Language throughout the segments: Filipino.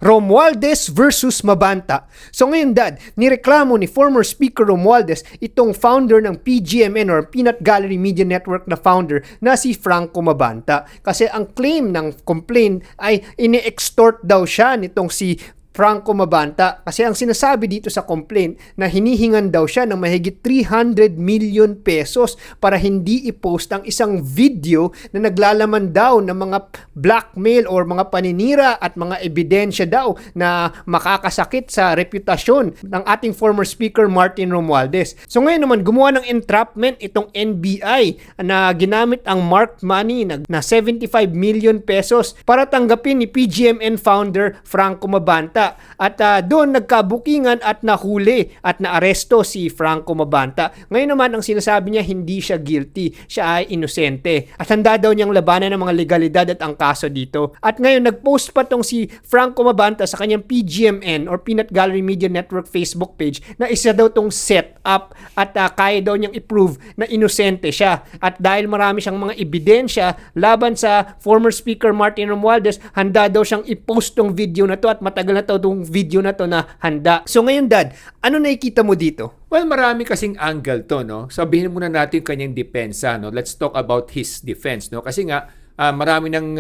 Romualdez versus Mabanta. So ngayon dad, nireklamo ni former Speaker Romualdez itong founder ng PGMN or Peanut Gallery Media Network na founder na si Franco Mabanta. Kasi ang claim ng complaint ay ini-extort daw siya nitong si Franco Mabanta kasi ang sinasabi dito sa complaint na hinihingan daw siya ng mahigit 300 million pesos para hindi i-post ang isang video na naglalaman daw ng mga blackmail or mga paninira at mga ebidensya daw na makakasakit sa reputasyon ng ating former Speaker Martin Romualdez. So ngayon naman gumawa ng entrapment itong NBI na ginamit ang marked money na 75 million pesos para tanggapin ni PGMN founder Franco Mabanta. At doon nagkabukingan at nahuli at naaresto si Franco Mabanta. Ngayon naman ang sinasabi niya hindi siya guilty, siya ay inosente. At handa daw niyang labanan ng mga legalidad at ang kaso dito. At ngayon nagpost pa tong si Franco Mabanta sa kanyang PGMN or Peanut Gallery Media Network Facebook page na isa daw tong set up at kaya daw niyang i-prove na inosente siya. At dahil marami siyang mga ebidensya laban sa former Speaker Martin Romualdez, handa daw siyang i-post tong video na to at matagal na to itong video na to na handa. So ngayon dad, ano nakikita mo dito? Well, marami kasing angle to, no? Sabihin muna natin yung kanyang depensa, no? Let's talk about his defense, no? Kasi nga marami nang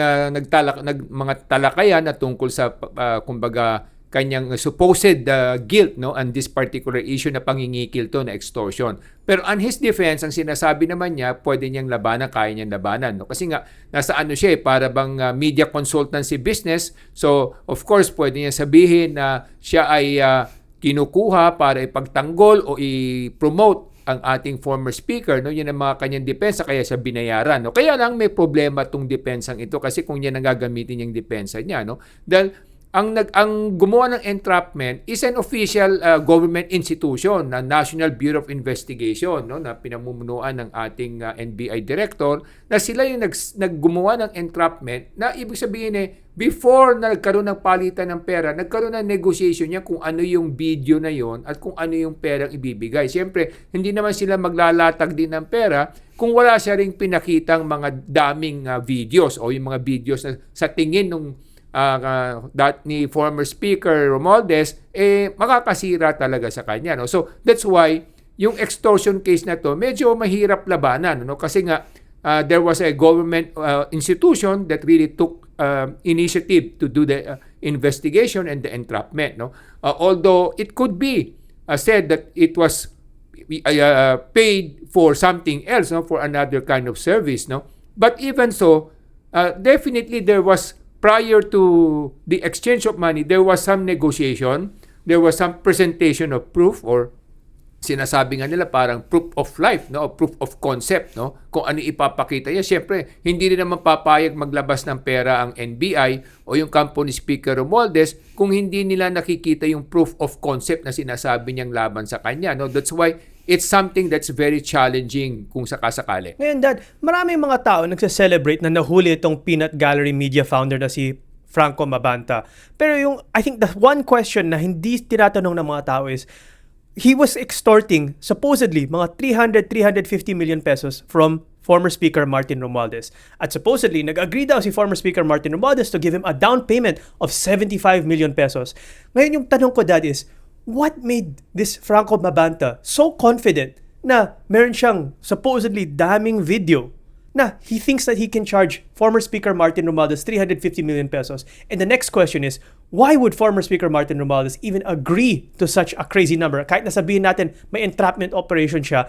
mga talakayan na tungkol sa kumbaga kanyang supposed guilt, no, on this particular issue na pangingikil to na extortion. Pero on his defense, ang sinasabi naman niya, pwede niyang labanan, kaya niyang labanan, no? Kasi nga nasa ano siya, para bang media consultancy business. So of course pwede niya sabihin na siya ay kinukuha para ipagtanggol o i-promote ang ating former speaker, no? Yan ang mga kanyang depensa, kaya siya binayaran, no? Kaya lang may problema tong depensang ito kasi kung yan ang gagamitin yung depensa niya, no? Dahil ang gumawa ng entrapment is an official government institution na National Bureau of Investigation, no, na pinamumunuan ng ating NBI director, na sila yung naggumawa ng entrapment na ibig sabihin before na nagkaroon ng palitan ng pera, nagkaroon ng negotiation niya kung ano yung video na yon at kung ano yung perang ibibigay. Siyempre, hindi naman sila maglalatag din ng pera kung wala siya ring pinakitang mga daming videos o yung mga videos na sa tingin ng ni former Speaker Romualdez, makakasira talaga sa kanya, no? So, that's why yung extortion case na to, medyo mahirap labanan, no? Kasi nga, there was a government institution that really took initiative to do the investigation and the entrapment, no? Although it could be said that it was paid for something else, no? For another kind of service, no? But even so, definitely there was, prior to the exchange of money, there was some negotiation, there was some presentation of proof, or sinasabi nga nila parang proof of life, no, proof of concept, no, kung ano ipapakita niya. Siyempre, hindi rin naman papayag maglabas ng pera ang NBI o yung kampo ni Speaker Romualdez kung hindi nila nakikita yung proof of concept na sinasabi niyang laban sa kanya, no. That's why it's something that's very challenging kung sakasakali. Ngayon dad, maraming mga tao nagse-celebrate na nahuli itong Peanut Gallery Media founder na si Franco Mabanta. Pero yung, I think the one question na hindi tinatanong ng mga tao is, he was extorting supposedly mga 350 million pesos from former Speaker Martin Romualdez. At supposedly, nag-agree daw si former Speaker Martin Romualdez to give him a down payment of 75 million pesos. Ngayon yung tanong ko dad is, what made this Franco Mabanta so confident na meron siyang supposedly daming video na he thinks that he can charge former Speaker Martin Romualdez 350 million pesos? And the next question is, why would former Speaker Martin Romualdez even agree to such a crazy number? Kahit nasabihin natin may entrapment operation siya,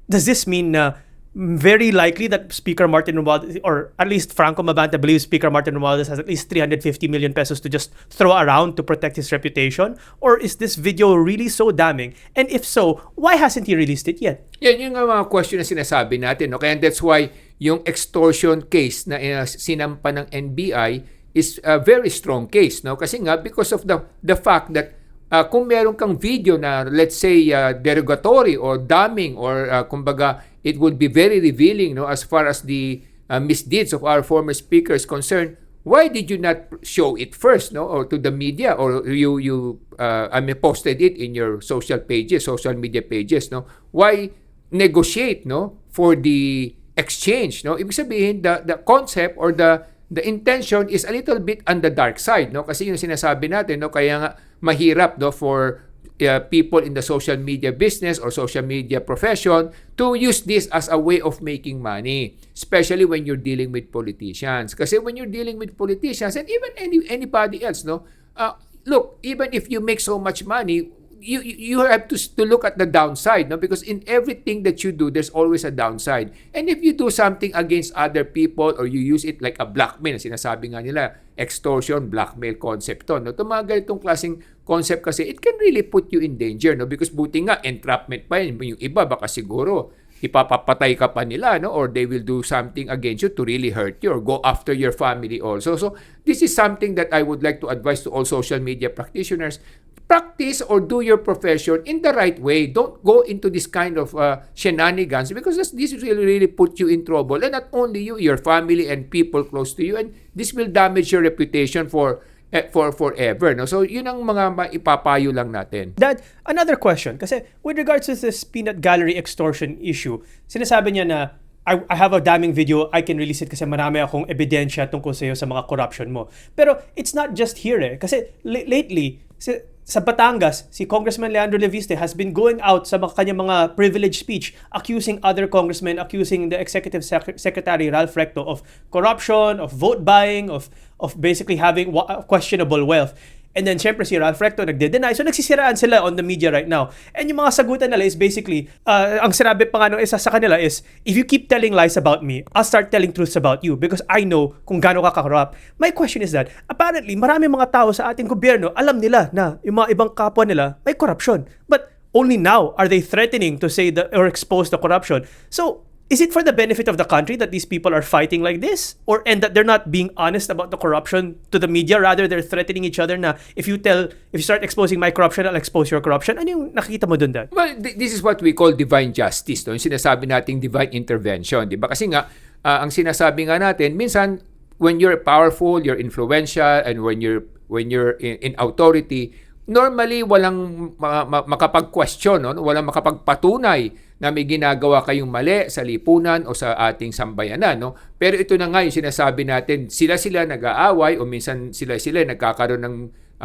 does this mean na very likely that Speaker Martin Romualdez, or at least Franco Mabanta believes Speaker Martin Romualdez has at least 350 million pesos to just throw around to protect his reputation? Or is this video really so damning? And if so, why hasn't he released it yet? Yan yung mga question na sinasabi natin, no? Kaya that's why yung extortion case na sinampa ng NBI is a very strong case, no? Kasi nga, because of the fact that kung meron kang video na, let's say, derogatory or damning or kumbaga, it would be very revealing, no, as far as the misdeeds of our former speaker is concerned. Why did you not show it first, no, or to the media, or you posted it in your social media pages, no? Why negotiate, no, for the exchange, no? Ibig sabihin, the concept or the the intention is a little bit on the dark side, no? Kasi yung sinasabi natin, no, kaya nga mahirap, no, for people in the social media business or social media profession to use this as a way of making money, especially when you're dealing with politicians. Kasi when you're dealing with politicians and even anybody else, no, look, even if you make so much money, you have to look at the downside, no? Because in everything that you do, there's always a downside. And if you do something against other people or you use it like a blackmail, sinasabi nga nila, extortion, blackmail concept to, no? Tumagal itong klaseng concept kasi it can really put you in danger, no? Because buti nga, entrapment pa yun. Yung iba, baka siguro, ipapapatay ka pa nila, no? Or they will do something against you to really hurt you or go after your family also. So this is something that I would like to advise to all social media practitioners. Practice or do your profession in the right way. Don't go into this kind of shenanigans because this will really put you in trouble. And not only you, your family and people close to you. And this will damage your reputation for forever. No? So yun ang mga maipapayo lang natin. Dad, another question. Kasi with regards to this peanut gallery extortion issue, sinasabi niya na I have a damning video, I can release it kasi marami akong ebidensya tungkol sa iyo sa mga corruption mo. Pero it's not just here eh. Kasi lately, sa Batangas, si Congressman Leandro Leviste has been going out sa kanyang mga privileged speech accusing other congressmen, accusing the Executive Secretary Ralph Recto of corruption, of vote buying, of basically having questionable wealth. And then, syempre, si Ralph Recto nagde-deny. So, nagsisiraan sila on the media right now. And yung mga sagutan nila is basically, ang sinabi pa nga nung isa sa kanila is, if you keep telling lies about me, I'll start telling truths about you because I know kung gaano ka ka-corrupt. My question is that, apparently, marami mga tao sa ating gobyerno, alam nila na yung mga ibang kapwa nila may corruption. But only now are they threatening to say that or expose the corruption. So, is it for the benefit of the country that these people are fighting like this? And that they're not being honest about the corruption to the media? Rather, they're threatening each other na if you start exposing my corruption, I'll expose your corruption. Ano yung nakikita mo dun, Dad? Well, this is what we call divine justice. No? Yung sinasabi nating divine intervention. Di ba? Kasi nga, ang sinasabi nga natin, minsan, when you're powerful, you're influential, and when you're in authority, normally walang makapag-question, no? Walang makapagpatunay na may ginagawa kayong mali sa lipunan o sa ating sambayanan, no? Pero ito na nga yung sinasabi natin, sila nag-aaway o minsan sila nagkakaroon ng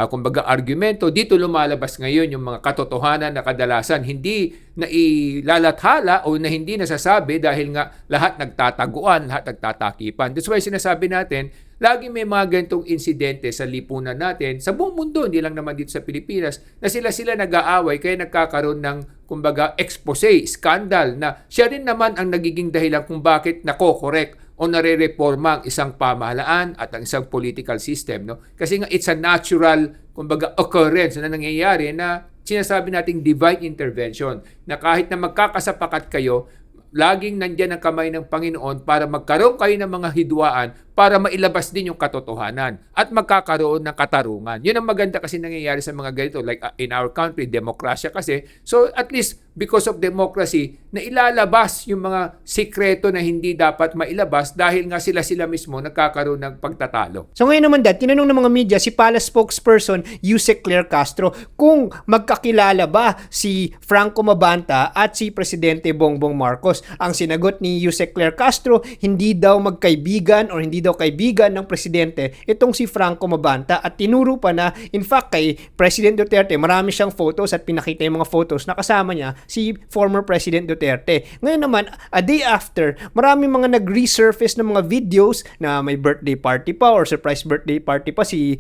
kumbaga argumento. Dito lumalabas ngayon yung mga katotohanan na kadalasan hindi na ilalathala o na hindi nasasabi dahil nga lahat nagtataguan, lahat nagtatakipan. That's why sinasabi natin, lagi may mga ganitong insidente sa lipunan natin, sa buong mundo, hindi lang naman dito sa Pilipinas, na sila nag-aaway kaya nagkakaroon ng kumbaga expose, scandal na siya rin naman ang nagiging dahilan kung bakit nako-correct o nare-reforma ang isang pamahalaan at ang isang political system, no? Kasi nga it's a natural kumbaga occurrence na nangyayari na sinasabi nating divine intervention na kahit na magkakasapakat kayo, laging nandyan ang kamay ng Panginoon para magkaroon kayo ng mga hidwaan para mailabas din yung katotohanan at magkakaroon ng katarungan. Yun ang maganda kasi nangyayari sa mga ganito. Like in our country, demokrasya kasi. So at least because of democracy, na ilalabas yung mga sikreto na hindi dapat mailabas dahil nga sila mismo nagkakaroon ng pagtatalo. So ngayon naman, Dad, tinanong ng mga media si Palace spokesperson Yusek Claire Castro kung magkakilala ba si Franco Mabanta at si Presidente Bongbong Marcos. Ang sinagot ni Yusek Claire Castro, hindi daw magkaibigan o hindi daw kaibigan ng presidente itong si Franco Mabanta at tinuro pa na in fact kay President Duterte marami siyang photos at pinakita yung mga photos na kasama niya si former President Duterte. Ngayon naman, a day after, marami mga nag-resurface ng mga videos na may birthday party pa or surprise birthday party pa si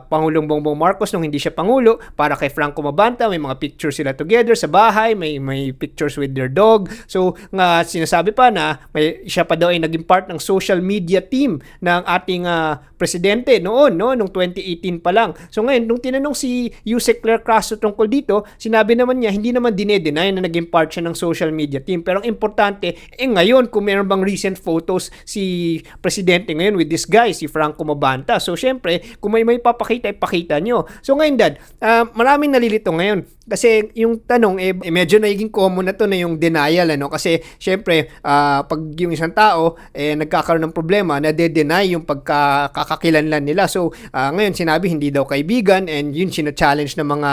Pangulong Bongbong Marcos nung hindi siya Pangulo para kay Franco Mabanta. May mga pictures sila together sa bahay, may pictures with their dog. So, nga sinasabi pa na siya pa daw ay naging part ng social media team ng ating presidente noong 2018 pa lang. So ngayon, nung tinanong si Yusek Claire Castro tungkol dito, sinabi naman niya, hindi naman dinedeny na naging part siya ng social media team. Pero ang importante, ngayon, kung meron bang recent photos si presidente ngayon with this guy, si Franco Mabanta. So syempre, kung may papakita, ipakita nyo. So ngayon, Dad, maraming nalilito ngayon. Kasi yung tanong, medyo naging common na to na yung denial, ano? Kasi, syempre, pag yung isang tao, nagkakaroon ng problema, nade-deny yung pagkakakilanlan nila. So, ngayon, sinabi, hindi daw kaibigan, and yun, sina-challenge ng mga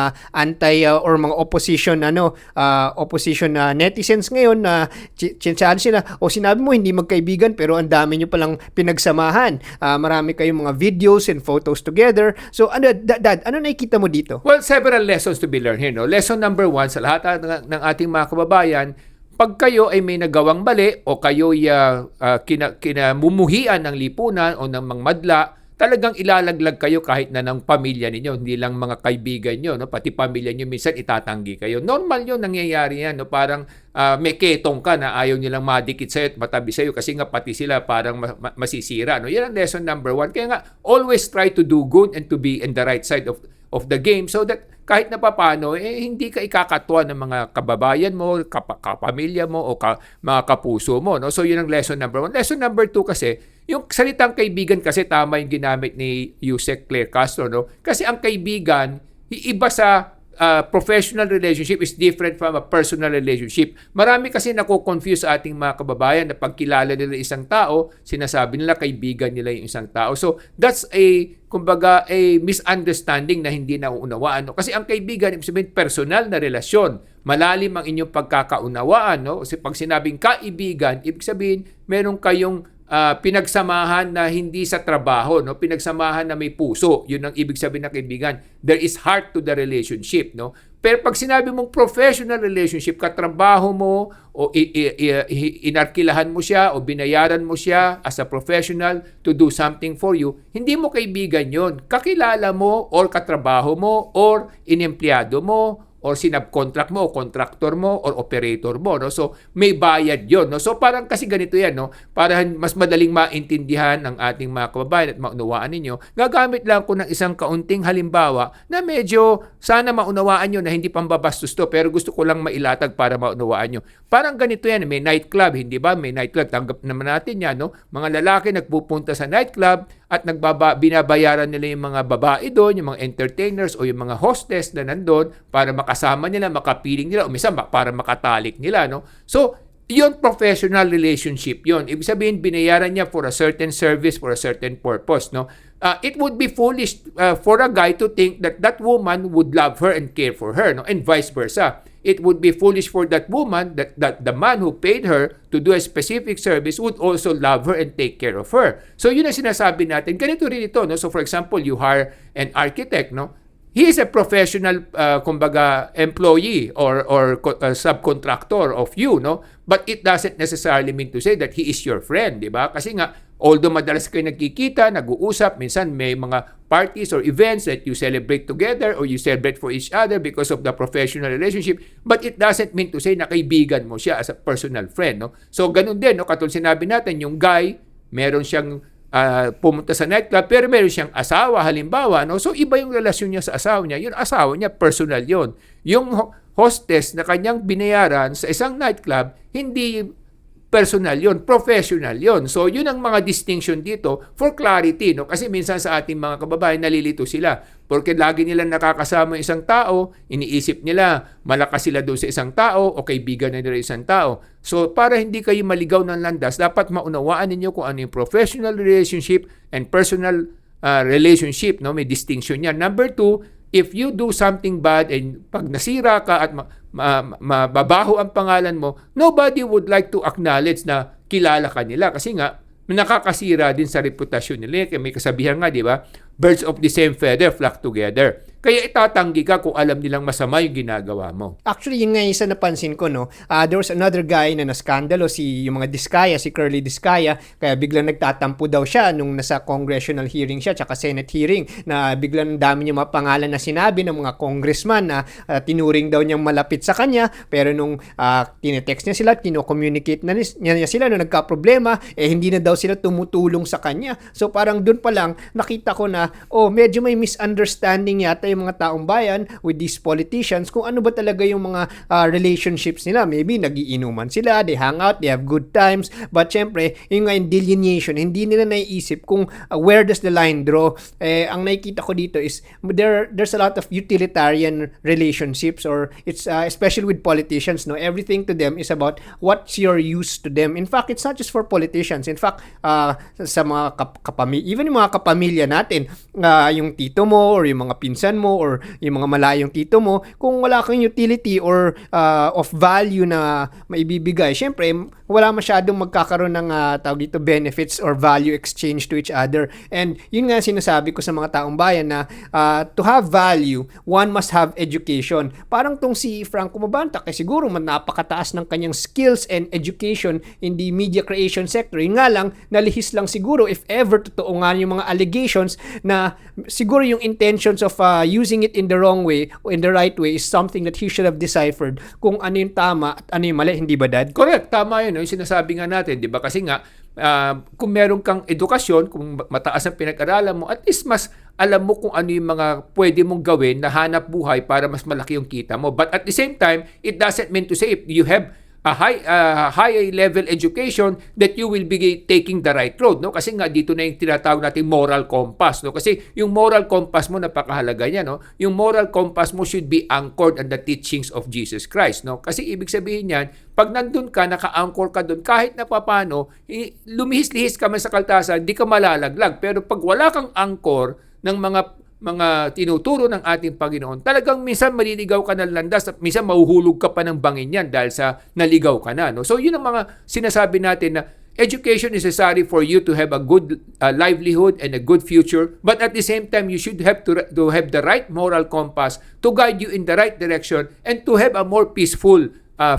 or mga opposition netizens ngayon na challenge sila, sinabi mo, hindi magkaibigan, pero ang dami nyo palang pinagsamahan. Marami kayong mga videos and photos together. So, Dad, ano nakikita mo dito? Well, several lessons to be learned here. No? Lesson number 1 sa lahat ng ating mga kababayan, pag kayo ay may nagawang mali o kayo'y kinamumuhian ng lipunan o ng mga madla, talagang ilalaglag kayo kahit na ng pamilya ninyo, hindi lang mga kaibigan nyo, no? Pati pamilya nyo minsan itatanggi kayo. Normal yun, nangyayari yan. No? Parang may ketong ka na ayaw nilang madikit sa'yo at matabi sa'yo kasi nga pati sila parang masisira. No? Yan ang lesson number 1. Kaya nga, always try to do good and to be in the right side of the game so that kahit na papano, hindi ka ikakatwa ng mga kababayan mo, kapamilya mo, o mga kapuso mo. No? So, yun ang lesson number 1. Lesson number 2 kasi, yung salitang kaibigan kasi tama yung ginamit ni Yusek Claire Castro. No? Kasi ang kaibigan, iba sa professional relationship is different from a personal relationship. Marami kasi nako-confuse sa ating mga kababayan na pagkilala nila isang tao, sinasabi nila kaibigan nila yung isang tao. So, that's a misunderstanding na hindi nauunawaan. No? Kasi ang kaibigan, ibig sabihin, personal na relasyon. Malalim ang inyong pagkakaunawaan. No? Kasi pag sinabing kaibigan, ibig sabihin, meron kayong pinagsamahan na hindi sa trabaho, no? Pinagsamahan na may puso. Yun ang ibig sabihin ng kaibigan. There is heart to the relationship, no? Pero pag sinabi mong professional relationship, katrabaho mo o inarkilahan mo siya o binayaran mo siya as a professional to do something for you, hindi mo kaibigan yon. Kakilala mo or katrabaho mo or inempleyado mo or sinubcontract mo, o contractor mo, or operator mo. No? So, may bayad yon. No? So, parang kasi ganito yan. No? Para mas madaling maintindihan ng ating mga kababayan at maunawaan ninyo, gagamit lang ko ng isang kaunting halimbawa na medyo sana maunawaan nyo na hindi pambabastos to, pero gusto ko lang mailatag para maunawaan nyo. Parang ganito yan. May nightclub, hindi ba? May nightclub. Tanggap naman natin yan. No? Mga lalaki nagpupunta sa nightclub at binabayaran nila yung mga babae doon, yung mga entertainers o yung mga hostess na nandun para makasama nila, makapiling nila, o minsan para makatalik nila. No? So, yun professional relationship yun. Ibig sabihin, binayaran niya for a certain service, for a certain purpose. No? It would be foolish for a guy to think that that woman would love her and care for her, no? And vice versa. It would be foolish for that woman that the man who paid her to do a specific service would also love her and take care of her. So yun ang sinasabi natin. Ganito rin ito. No? So for example, you hire an architect. No? He is a professional, employee or subcontractor of you. No? But it doesn't necessarily mean to say that he is your friend. Diba? Kasi nga, although madalas kayo nagkikita, nag-uusap, minsan may mga parties or events that you celebrate together or you celebrate for each other because of the professional relationship, but it doesn't mean to say na kaibigan mo siya as a personal friend. No? So, ganun din. No? Katulad sinabi natin, yung guy, meron siyang pumunta sa nightclub, pero meron siyang asawa, halimbawa. No? So, iba yung relasyon niya sa asawa niya. Yung asawa niya, personal yon. Yung hostess na kanyang binayaran sa isang nightclub, hindi personal yon, professional yon. So, yun ang mga distinction dito for clarity. No? Kasi minsan sa ating mga kababayan, nalilito sila. Porque lagi nilang nakakasama isang tao, iniisip nila, malakas sila doon sa isang tao o kaibigan na nila isang tao. So, para hindi kayo maligaw ng landas, dapat maunawaan ninyo kung ano yung professional relationship and personal relationship. No? May distinction yan. Number 2, if you do something bad and pag nasira ka at mababaho ang pangalan mo, nobody would like to acknowledge na kilala ka nila kasi nga nakakasira din sa reputasyon nila. May kasabihan nga, di ba? Birds of the same feather flock together. Kaya itatanggi ka kung alam nilang masama yung ginagawa mo. Actually, yung nga isa napansin ko, no, there was another guy na naskandalo, yung mga Diskaya, si Curly Diskaya, kaya biglang nagtatampo daw siya nung nasa congressional hearing siya, tsaka Senate hearing, na biglang dami niya mga pangalan na sinabi ng mga congressman na tinuring daw niyang malapit sa kanya, pero nung tinetext niya sila, kino-communicate niya sila nung nagka-problema, hindi na daw sila tumutulong sa kanya. So parang dun pa lang, nakita ko na, medyo may misunderstanding yata yung mga taong bayan with these politicians kung ano ba talaga yung mga relationships nila. Maybe nagiinuman sila, they hang out, they have good times, but syempre, yung nga yung delineation, hindi nila naiisip kung where does the line draw. Ang nakikita ko dito is there's a lot of utilitarian relationships, or it's especially with politicians, no, everything to them is about what's your use to them. In fact, it's not just for politicians. In fact, sa mga even yung mga kapamilya natin, yung tito mo or yung mga pinsan mo or yung mga malayong tito mo, kung wala kang utility or of value na maibibigay, syempre wala masyadong magkakaroon ng tawag dito benefits or value exchange to each other. And yun nga sinasabi ko sa mga taong bayan na to have value, one must have education. Parang tong si Franco Mabanta, kasi siguro napakataas ng kanyang skills and education in the media creation sector. Yun nga lang, nalihis lang siguro if ever totoo nga yung mga allegations na siguro yung intentions of using it in the wrong way or in the right way is something that he should have deciphered kung ano yung tama at ano yung mali, hindi ba, Dad? Correct, tama yun. Yung sinasabi nga natin, di ba? Kasi nga, kung meron kang edukasyon, kung mataas ang pinag-aralan mo, at least mas alam mo kung ano yung mga pwede mong gawin na hanap buhay para mas malaki yung kita mo. But at the same time, it doesn't mean to say if you have a high level education that you will be taking the right road, no? Kasi nga dito na yung tinatawag nating moral compass, no? Kasi yung moral compass mo, napakahalaga niya, no? Yung moral compass mo should be anchored on the teachings of Jesus Christ, no? Kasi ibig sabihin niyan, pag nandun ka, naka-anchor ka dun, kahit na papano, lumihis-lihis ka man sa kaltasan, di ka malalaglag. Pero pag wala kang anchor ng mga tinuturo ng ating Panginoon, talagang minsan maliligaw ka ng landas at minsan mahuhulog ka pa ng bangin yan dahil sa naligaw ka na. No? So yun ang mga sinasabi natin na education is necessary for you to have a good livelihood and a good future, but at the same time, you should have to have the right moral compass to guide you in the right direction and to have a more peaceful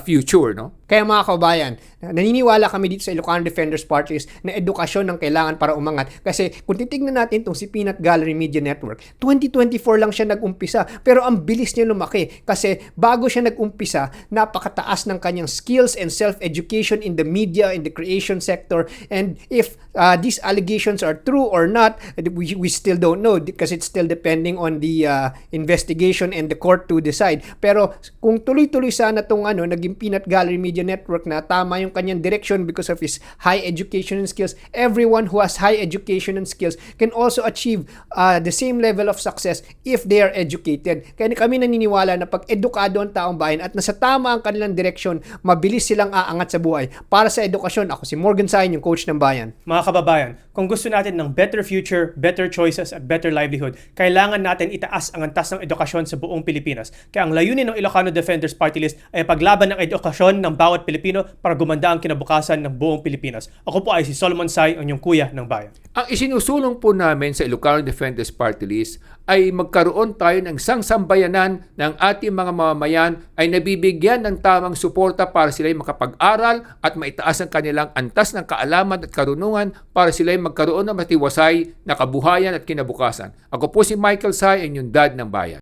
future, no? Kaya mga kabayan, naniniwala kami dito sa Ilocano Defenders Party List na edukasyon ang kailangan para umangat. Kasi kung titignan natin itong si Peanut Gallery Media Network, 2024 lang siya nag-umpisa. Pero ang bilis niya lumaki. Kasi bago siya nag-umpisa, napakataas ng kanyang skills and self-education in the media, in the creation sector. And if these allegations are true or not, we still don't know because it's still depending on the investigation and the court to decide. Pero kung tuloy-tuloy sana itong naging Peanut Gallery Media Network na tama yung kanyang direction because of his high education and skills, everyone who has high education and skills can also achieve the same level of success if they are educated. Kaya kami naniniwala na pag edukado ang taong bayan at nasa tama ang kanilang direksyon, mabilis silang aangat sa buhay. Para sa edukasyon, ako si Morgan Sain, yung coach ng bayan. Mga kababayan, kung gusto natin ng better future, better choices at better livelihood, kailangan natin itaas ang antas ng edukasyon sa buong Pilipinas. Kaya ang layunin ng Ilocano Defenders Party List ay paglaban ng edukasyon ng bawat Pilipino para gumanda ang kinabukasan ng buong Pilipinas. Ako po ay si Solomon Sai, ang inyong kuya ng bayan. Ang isinusulong po namin sa Ilocano Defenders Party List ay magkaroon tayo ng isang sambayanan ng ating mga mamamayan ay nabibigyan ng tamang suporta para sila'y makapag-aral at maitaas ang kanilang antas ng kaalaman at karunungan para sila'y magkaroon ng matiwasay na kabuhayan at kinabukasan. Ako po si Michael Sai, ang inyong dad ng bayan.